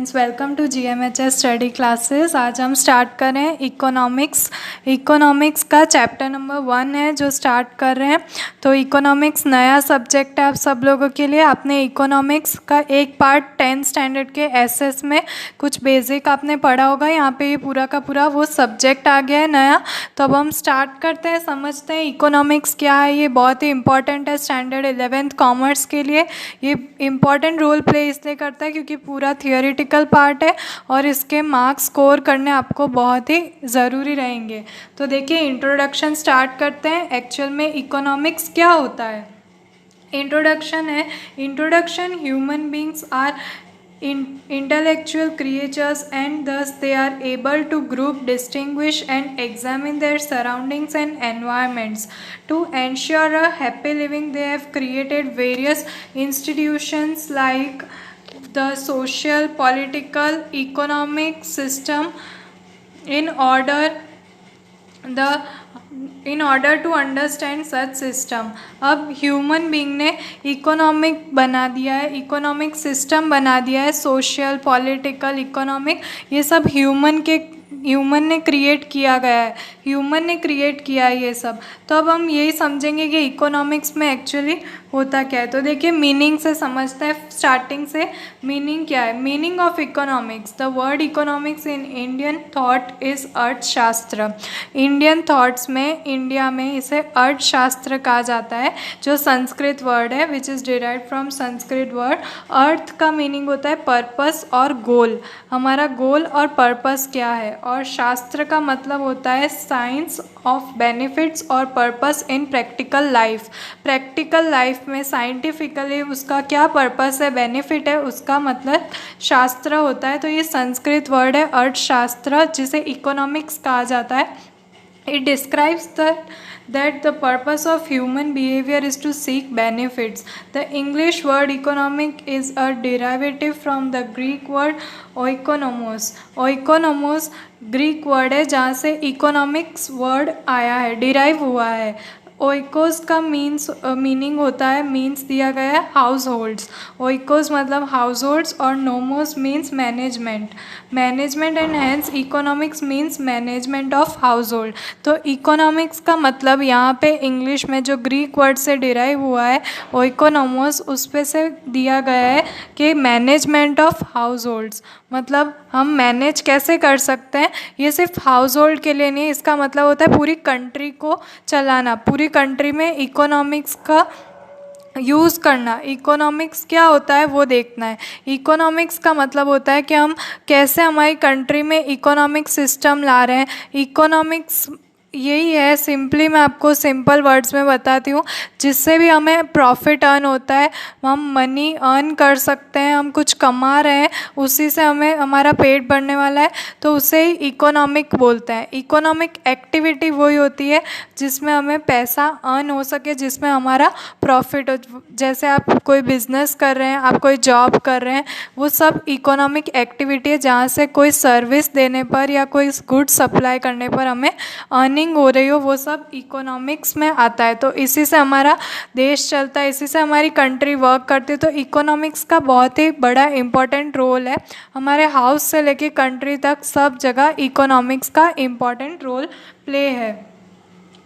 Students, welcome to GMHS study classes. आज हम start कर रहे हैं इकोनॉमिक्स का चैप्टर नंबर 1 है जो स्टार्ट कर रहे हैं। तो इकोनॉमिक्स नया सब्जेक्ट है आप सब लोगों के लिए। आपने इकोनॉमिक्स का एक पार्ट 10th स्टैंडर्ड के एसएस में कुछ बेसिक आपने पढ़ा होगा। यहाँ पे ये पूरा का पूरा वो सब्जेक्ट आ गया है नया। तो अब हम स्टार्ट करते हैं, समझते हैं इकोनॉमिक्स क्या है। ये बहुत ही इंपॉर्टेंट है स्टैंडर्ड 11th कॉमर्स के लिए। ये इम्पॉर्टेंट रोल प्ले इसलिए करता है क्योंकि पूरा थियोरेटिकल पार्ट है और इसके मार्क्स स्कोर करने आपको बहुत ही ज़रूरी रहेंगे। तो देखिए, इंट्रोडक्शन स्टार्ट करते हैं। एक्चुअल में इकोनॉमिक्स क्या होता है। इंट्रोडक्शन है। Introduction, human beings are intellectual creatures and thus they are able to group, distinguish and examine their surroundings and environments. To ensure a happy living, they have created various institutions like the social, political, economic system in order to understand such system. अब human being ने economic बना दिया है, economic system बना दिया है। Social, political, economic, ये सब ह्यूमन ने क्रिएट किया गया है, ह्यूमन ने क्रिएट किया है ये सब। तो अब हम यही समझेंगे कि इकोनॉमिक्स में एक्चुअली होता क्या है। तो देखिए, मीनिंग से समझते हैं स्टार्टिंग से। मीनिंग क्या है। Meaning of economics, the word economics in Indian thought is अर्थशास्त्र। इंडियन थॉट्स में, इंडिया में इसे अर्थशास्त्र कहा जाता है, जो संस्कृत वर्ड है which is derive from Sanskrit word. अर्थ का मीनिंग होता है पर्पस और गोल, हमारा गोल और पर्पस क्या है। और शास्त्र का मतलब होता है साइंस ऑफ बेनिफिट्स और purpose in practical life. Practical life में साइंटिफिकली उसका क्या पर्पस है, बेनिफिट है, उसका मतलब शास्त्र होता है। तो ये संस्कृत वर्ड है अर्थशास्त्र, जिसे इकोनॉमिक्स कहा जाता है। It describes that the purpose of human behavior is to seek benefits. The English word economic is a derivative from the Greek word oikonomos. Oikonomos Greek word है जहाँ से economics word आया है, derive हुआ है। ओइकोस का meaning होता है, मीन्स दिया गया है हाउस होल्ड्स। ओइकोस मतलब हाउस होल्ड्स और nomos means management and hence economics means management of household. तो इकोनॉमिक्स का मतलब यहाँ पे इंग्लिश में जो ग्रीक वर्ड से डिराइव हुआ है ओइकोनोमोस, उस पे से दिया गया है कि मैनेजमेंट ऑफ हाउस होल्ड्स, मतलब हम मैनेज कैसे कर सकते हैं। ये सिर्फ हाउस होल्ड के लिए नहीं, इसका मतलब होता है पूरी कंट्री को चलाना, पूरी कंट्री में इकोनॉमिक्स का यूज़ करना। इकोनॉमिक्स क्या होता है वो देखना है। इकोनॉमिक्स का मतलब होता है कि हम कैसे हमारी कंट्री में इकोनॉमिक सिस्टम ला रहे हैं। इकोनॉमिक्स यही है, सिंपली मैं आपको सिंपल वर्ड्स में बताती हूँ, जिससे भी हमें प्रॉफिट अर्न होता है, हम मनी अर्न कर सकते हैं, हम कुछ कमा रहे हैं, उसी से हमें हमारा पेट भरने वाला है, तो उसे ही इकोनॉमिक बोलते हैं। इकोनॉमिक एक्टिविटी वही होती है जिसमें हमें पैसा अर्न हो सके, जिसमें हमारा प्रॉफिट हो। जैसे आप कोई बिजनेस कर रहे हैं, आप कोई जॉब कर रहे हैं, वो सब इकोनॉमिक एक्टिविटी है जहाँ से कोई सर्विस देने पर या कोई गुड सप्लाई करने पर हमें अर्निंग हो रही हो, वो सब इकोनॉमिक्स में आता है। तो इसी से हमारा देश चलता है, इसी से हमारी कंट्री वर्क करती है। तो इकोनॉमिक्स का बहुत ही बड़ा इम्पॉर्टेंट रोल है। हमारे हाउस से लेके कंट्री तक सब जगह इकोनॉमिक्स का इम्पॉर्टेंट रोल प्ले है।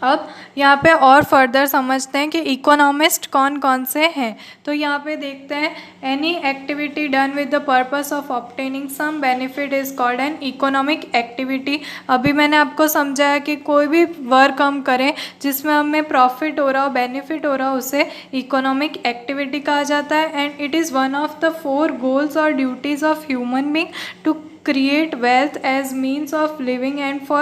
अब यहाँ पे और फर्दर समझते हैं कि इकोनॉमिस्ट कौन कौन से हैं। तो यहाँ पे देखते हैं, any activity done with the purpose of obtaining some benefit is called an economic activity. अभी मैंने आपको समझाया कि कोई भी वर्क हम करें जिसमें हमें प्रॉफिट हो रहा हो, बेनिफिट हो रहा हो, उसे इकोनॉमिक एक्टिविटी कहा जाता है। And it is one of the 4 goals और duties of human being to create wealth as means of living and for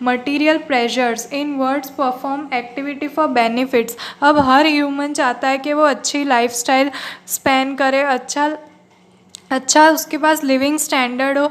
material pleasures. In words, perform activity for benefits. अब हर human चाहता है कि वो अच्छी लाइफस्टाइल स्पेंड करे, अच्छा उसके पास लिविंग स्टैंडर्ड हो।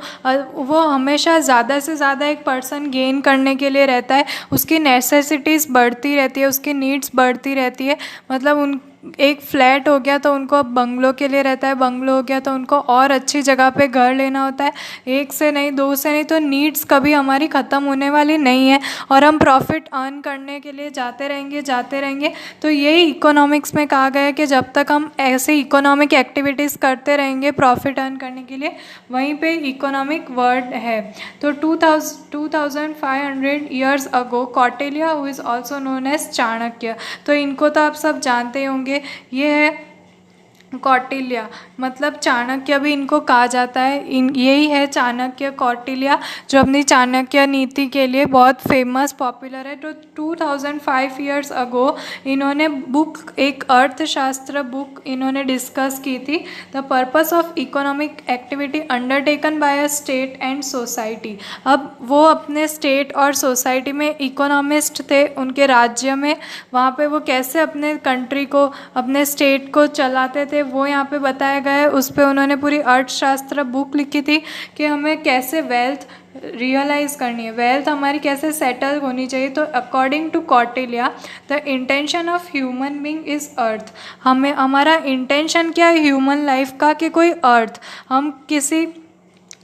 वो हमेशा ज़्यादा से ज़्यादा एक पर्सन गेन करने के लिए रहता है, उसकी नेसेसिटीज़ बढ़ती रहती है, उसकी नीड्स बढ़ती रहती है, मतलब एक फ्लैट हो गया तो उनको अब बंगलों के लिए रहता है, बंगलो हो गया तो उनको और अच्छी जगह पे घर लेना होता है। एक से नहीं, दो से नहीं, तो नीड्स कभी हमारी ख़त्म होने वाली नहीं है और हम प्रॉफिट अर्न करने के लिए जाते रहेंगे जाते रहेंगे। तो यही इकोनॉमिक्स में कहा गया है कि जब तक हम ऐसे इकोनॉमिक एक्टिविटीज़ करते रहेंगे प्रॉफिट अर्न करने के लिए, वहीं पे इकोनॉमिक वर्ड है। तो 2500 years ago Kautilya, who is also known as Chanakya, तो इनको तो आप सब जानते होंगे। ये है कौटिल्य, मतलब चाणक्य भी इनको कहा जाता है। यही है चाणक्य, कौटिल्य, जो अपनी चाणक्य नीति के लिए बहुत फेमस पॉपुलर है। तो 2005 ईयर्स अगो इन्होंने बुक, एक अर्थशास्त्र बुक इन्होंने डिस्कस की थी, the purpose of economic activity undertaken by a state and society. अब वो अपने स्टेट और सोसाइटी में इकोनॉमिस्ट थे, उनके राज्य में, वहाँ पे वो कैसे अपने कंट्री को, अपने स्टेट को चलाते थे, वो यहाँ पे बताया गया है। उस पर उन्होंने पूरी अर्थशास्त्र बुक लिखी थी कि हमें कैसे वेल्थ रियलाइज करनी है, वेल्थ हमारी कैसे सेटल होनी चाहिए। तो according to Kautilya, the intention of human being is artha. हमें, हमारा इंटेंशन क्या है ह्यूमन लाइफ का, कि कोई अर्थ, हम किसी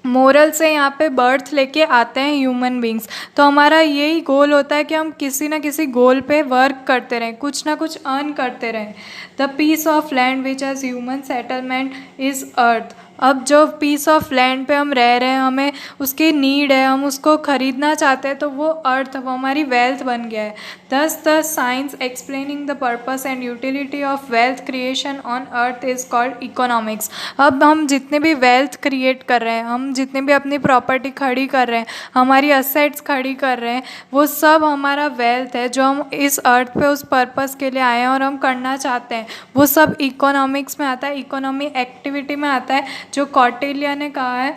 मोरल से यहाँ पे बर्थ लेके आते हैं ह्यूमन बींग्स, तो हमारा यही गोल होता है कि हम किसी ना किसी गोल पे वर्क करते रहें, कुछ ना कुछ अर्न करते रहें। The piece of land which as human settlement is artha. अब जो पीस ऑफ लैंड पे हम रह रहे हैं, हमें उसकी नीड है, हम उसको ख़रीदना चाहते हैं, तो वो अर्थ, वो हमारी वेल्थ बन गया है। दस the science explaining the purpose and utility of wealth creation on earth is called economics. अब हम जितने भी वेल्थ क्रिएट कर रहे हैं, हम जितने भी अपनी प्रॉपर्टी खड़ी कर रहे हैं, हमारी असेट्स खड़ी कर रहे हैं, वो सब हमारा वेल्थ है, जो हम इस अर्थ पे उस पर्पस के लिए आए हैं और हम करना चाहते हैं, वो सब इकोनॉमिक्स में आता है, इकोनॉमी एक्टिविटी में आता है, जो कौटिल्य ने कहा है।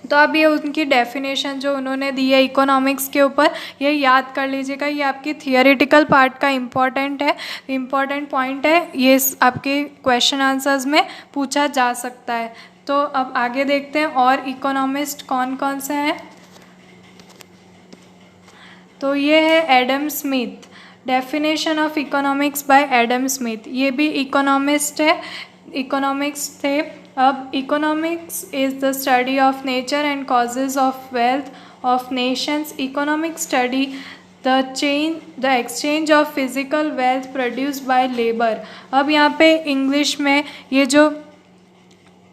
तो अब ये उनकी डेफिनेशन जो उन्होंने दी है इकोनॉमिक्स के ऊपर, ये याद कर लीजिएगा, ये आपकी थियोरेटिकल पार्ट का इम्पॉर्टेंट पॉइंट है, ये आपके क्वेश्चन आंसर्स में पूछा जा सकता है। तो अब आगे देखते हैं और इकोनॉमिस्ट कौन कौन से हैं। तो ये है Adam Smith, definition of economics bye Adam Smith, ये भी इकोनॉमिस्ट है, इकोनॉमिक्स थे। अब economics is the study of nature and causes of wealth of Nations. Economic study the exchange of physical wealth produced by labour. अब यहाँ पे English में ये जो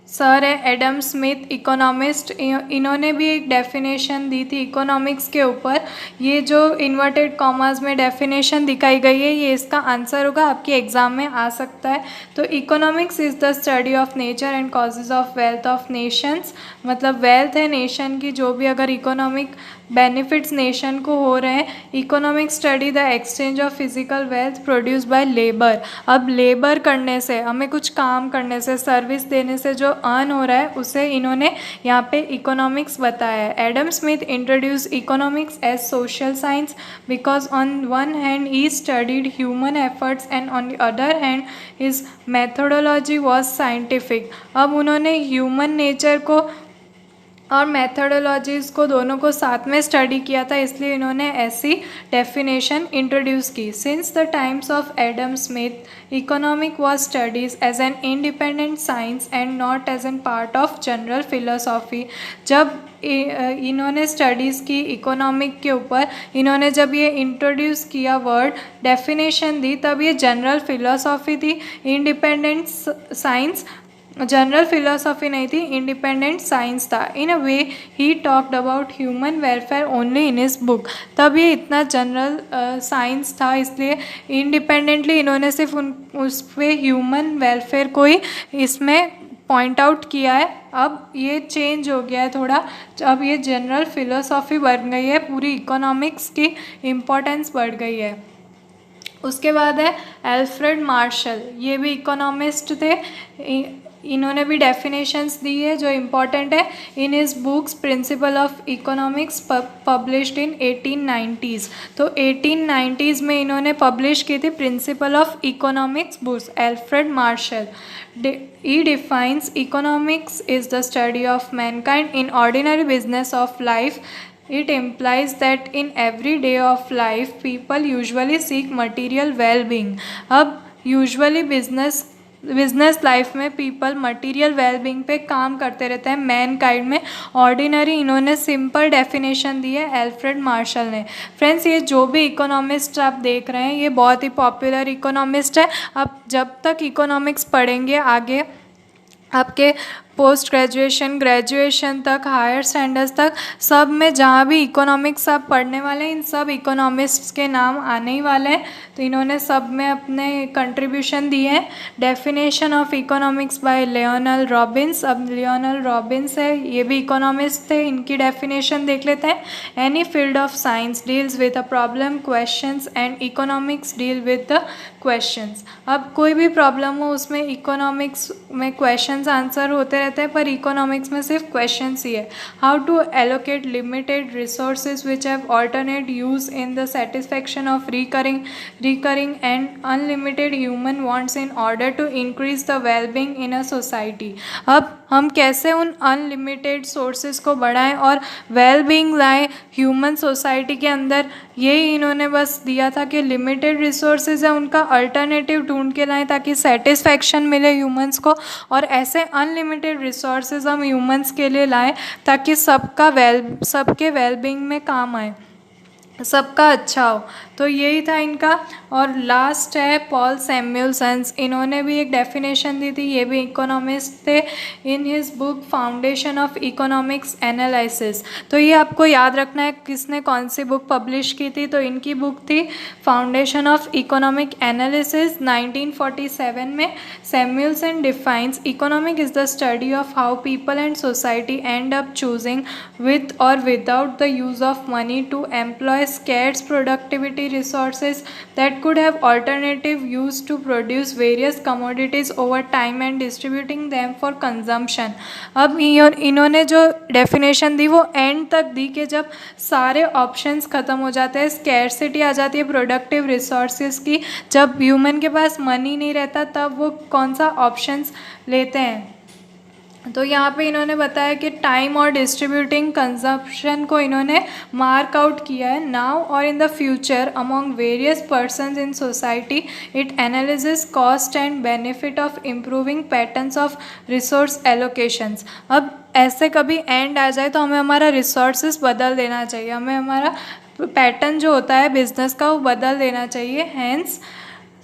सर है एडम स्मिथ, इकोनॉमिस्ट, इन्होंने भी एक डेफिनेशन दी थी इकोनॉमिक्स के ऊपर। ये जो इन्वर्टेड कॉमास में डेफिनेशन दिखाई गई है, ये इसका आंसर होगा, आपके एग्ज़ाम में आ सकता है। तो economics is the study of nature and causes of wealth of Nations, मतलब वेल्थ है नेशन की, जो भी अगर इकोनॉमिक बेनिफिट्स नेशन को हो रहे हैं। Economic study the exchange of physical wealth produce by labour. अब लेबर करने से, हमें कुछ काम करने से, सर्विस देने से जो अर्न हो रहा है, उसे इन्होंने यहाँ पे इकोनॉमिक्स बताया है। Adam Smith introduce economics as social science because on one hand he studied human efforts and on the other hand his methodology was scientific. अब उन्होंने ह्यूमन नेचर को और मैथडोलॉजीज़ को दोनों को साथ में स्टडी किया था, इसलिए इन्होंने ऐसी डेफिनेशन इंट्रोड्यूस की। Since the times of Adam Smith economic was studies as an independent science and not as an part of general philosophy. जब इन्होंने स्टडीज़ की इकोनॉमिक के ऊपर, इन्होंने जब ये इंट्रोड्यूस किया वर्ड, डेफिनेशन दी, तब ये जनरल फिलोसॉफी थी, इंडिपेंडेंट साइंस, जनरल फिलोसॉफी नहीं थी, इंडिपेंडेंट साइंस था। In a way he talked about human welfare only in his book. तब ये इतना जनरल साइंस था, इसलिए इंडिपेंडेंटली इन्होंने सिर्फ उस पर ह्यूमन वेलफेयर को ही इसमें पॉइंट आउट किया है। अब ये चेंज हो गया है थोड़ा, अब ये जनरल फिलोसॉफी बढ़ गई है, पूरी इकोनॉमिक्स की इम्पोर्टेंस बढ़ गई है। उसके बाद है एल्फ्रेड मार्शल, ये भी इकोनॉमिस्ट थे, इन्होंने भी डेफिनेशंस दी है जो इम्पॉर्टेंट है। In his books principle of economics published in 1890s। तो 1890s में इन्होंने पब्लिश की थी principle of economics books, Alfred Marshall. He defines economics is the study of mankind in ordinary business of life. It implies that in every day of life people usually seek material well-being. अब usually business life में people material wellbeing पे काम करते रहते हैं man kind में। Ordinary इन्होंने simple definition दी है एल्फ्रेड मार्शल ने। फ्रेंड्स, ये जो भी इकोनॉमिस्ट आप देख रहे हैं ये बहुत ही पॉपुलर इकोनॉमिस्ट है। आप जब तक इकोनॉमिक्स पढ़ेंगे आगे आपके पोस्ट ग्रेजुएशन ग्रेजुएशन तक हायर स्टैंडर्ड्स तक सब में जहाँ भी इकोनॉमिक्स आप पढ़ने वाले हैं इन सब इकोनॉमिस्ट्स के नाम आने ही वाले हैं। तो इन्होंने सब में अपने कंट्रीब्यूशन दिए हैं। Definition of economics by Lionel Robbins. अब लियोनल रॉबिन्स है, ये भी इकोनॉमिस्ट थे, इनकी डेफिनेशन देख लेते हैं। Any field of science deals with a problem questions and economics deal with the questions. अब कोई भी प्रॉब्लम हो उसमें इकोनॉमिक्स में क्वेश्चंस आंसर होते रहते हैं, पर इकोनॉमिक्स में सिर्फ क्वेश्चंस ही है। How to allocate limited resources which have alternate use in the satisfaction of recurring and unlimited human wants in order to increase the wellbeing in a society. अब हम कैसे उन अनलिमिटेड सोर्सेज को बढ़ाएं और वेलबींग लाएं ह्यूमन सोसाइटी के अंदर, यही इन्होंने बस दिया था कि लिमिटेड रिसोर्सेज है उनका अल्टरनेटिव ढूंढ के लाएं ताकि सेटिस्फैक्शन मिले ह्यूमंस को, और ऐसे अनलिमिटेड रिसोर्सेज हम ह्यूमंस के लिए लाएं ताकि सबके वेलबींग में काम आए, सबका अच्छा हो। तो यही था इनका। और लास्ट है पॉल सैमुएल्सन्स। इन्होंने भी एक डेफिनेशन दी थी, ये भी इकोनॉमिस्ट थे। इन his book foundation of economics analysis. तो ये आपको याद रखना है किसने कौन सी बुक पब्लिश की थी। तो इनकी बुक थी फाउंडेशन ऑफ इकोनॉमिक एनालिसिस 1947 में। Samuelson defines economic is the study of how people and society end up choosing with or without the use of money to employ scarce productivity resources that could have alternative use to produce various commodities over time and distributing them for consumption। अब इन्होंने जो definition दी वो and तक दी कि जब सारे options ख़त्म हो जाते हैं, स्कैरसिटी आ जाती है प्रोडक्टिव रिसोर्सेज की, जब ह्यूमन के पास मनी नहीं रहता तब वो कौन सा ऑप्शंस लेते हैं। तो यहाँ पे इन्होंने बताया कि टाइम और डिस्ट्रीब्यूटिंग कंजप्शन को इन्होंने मार्क आउट किया है। नाउ और in the future among various persons in society it analysis cost and benefit of improving patterns of resource allocations. अब ऐसे कभी एंड आ जाए तो हमें हमारा रिसोर्सेज बदल देना चाहिए, हमें हमारा पैटर्न जो होता है बिजनेस का वो बदल देना चाहिए। Hans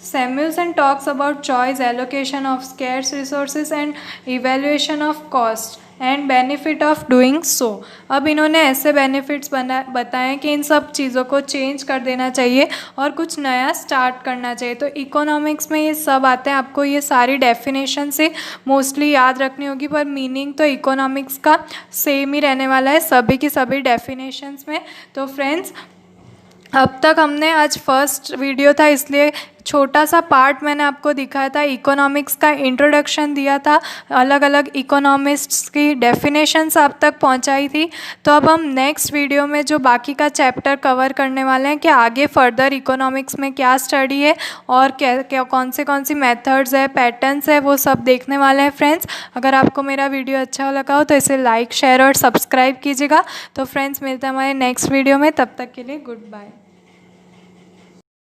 Samuelson talks about choice, allocation of scarce resources and evaluation of cost and benefit of doing so। अब इन्होंने ऐसे बेनिफिट्स बताए कि इन सब चीज़ों को चेंज कर देना चाहिए और कुछ नया स्टार्ट करना चाहिए। तो इकोनॉमिक्स में ये सब आते हैं, आपको ये सारी डेफिनेशन से मोस्टली याद रखनी होगी, पर मीनिंग तो इकोनॉमिक्स का सेम ही रहने वाला है सभी की सभी डेफिनेशंस में। तो फ्रेंड्स, अब तक हमने आज फर्स्ट वीडियो था इसलिए छोटा सा पार्ट मैंने आपको दिखाया था, इकोनॉमिक्स का इंट्रोडक्शन दिया था, अलग अलग इकोनॉमिस्ट्स की डेफिनेशंस आप तक पहुंचाई थी। तो अब हम नेक्स्ट वीडियो में जो बाकी का चैप्टर कवर करने वाले हैं कि आगे फर्दर इकोनॉमिक्स में क्या स्टडी है और क्या कौन सी मेथड्स है, पैटर्न्स है, वो सब देखने वाले हैं। फ्रेंड्स, अगर आपको मेरा वीडियो अच्छा लगा हो तो इसे लाइक शेयर और सब्सक्राइब कीजिएगा। तो फ्रेंड्स, मिलते हैं हमारे नेक्स्ट वीडियो में, तब तक के लिए गुड बाय।